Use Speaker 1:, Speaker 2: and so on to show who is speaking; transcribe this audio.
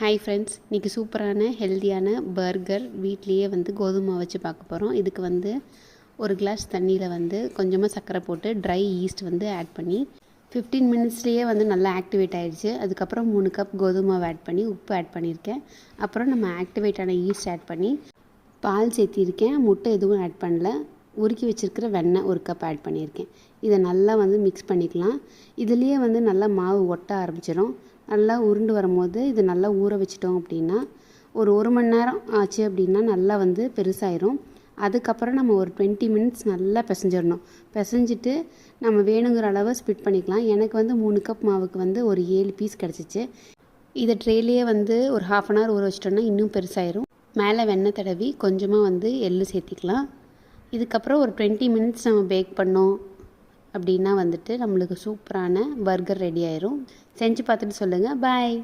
Speaker 1: Hi friends, இன்றைக்கி சூப்பரான ஹெல்த்தியான பர்கர் வீட்லேயே கோதுமை வச்சு பார்க்க போகிறோம். இதுக்கு ஒரு கிளாஸ் தண்ணியில் கொஞ்சமாக சர்க்கரை போட்டு ட்ரை ஈஸ்ட் ஆட் பண்ணி 15 மினிட்ஸ்லேயே நல்லா ஆக்டிவேட் ஆகிடுச்சு. அதுக்கப்புறம் 3 கப் கோதுமை ஆட் பண்ணி உப்பு ஆட் பண்ணியிருக்கேன். அப்புறம் நம்ம ஆக்டிவேட்டான ஈஸ்ட் ஆட் பண்ணி பால் சேர்த்திருக்கேன். முட்டை எதுவும் ஆட் பண்ணல. உருக்கி வச்சுருக்கிற வெண்ணெய் 1 கப் ஆட் பண்ணியிருக்கேன். இதை நல்லா மிக்ஸ் பண்ணிக்கலாம். இதுலேயே நல்லா மாவு ஒட்ட ஆரம்பிச்சிடும். நல்லா உருண்டு வரும்போது இது நல்லா ஊற வச்சிட்டோம் அப்படின்னா ஒரு மணி நேரம் ஆச்சு அப்படின்னா நல்லா பெருசாயிரும். அதுக்கப்புறம் நம்ம ஒரு 20 மினிட்ஸ் நல்லா பிசைஞ்சிடணும். பிசைஞ்சிட்டு நம்ம வேணுங்கிற அளவு ஸ்பிட் பண்ணிக்கலாம். எனக்கு 3 கப் மாவுக்கு ஒரு 7 பீஸ் கிடச்சிச்சு. இதை ட்ரேலேயே ஒரு ½ அன் ஹவர் ஊற வச்சிட்டோன்னா இன்னும் பெருசாயிரும். மேலே வெண்ணெய் தடவி கொஞ்சமாக எள்ளு சேர்த்திக்கலாம். இதுக்கப்புறம் ஒரு 20 மினிட்ஸ் நம்ம பேக் பண்ணோம் அப்படின்னா நம்மளுக்கு சூப்பரான பர்கர் ரெடி ஆயிரும். செஞ்சு பார்த்துட்டு சொல்லுங்கள். பாய்.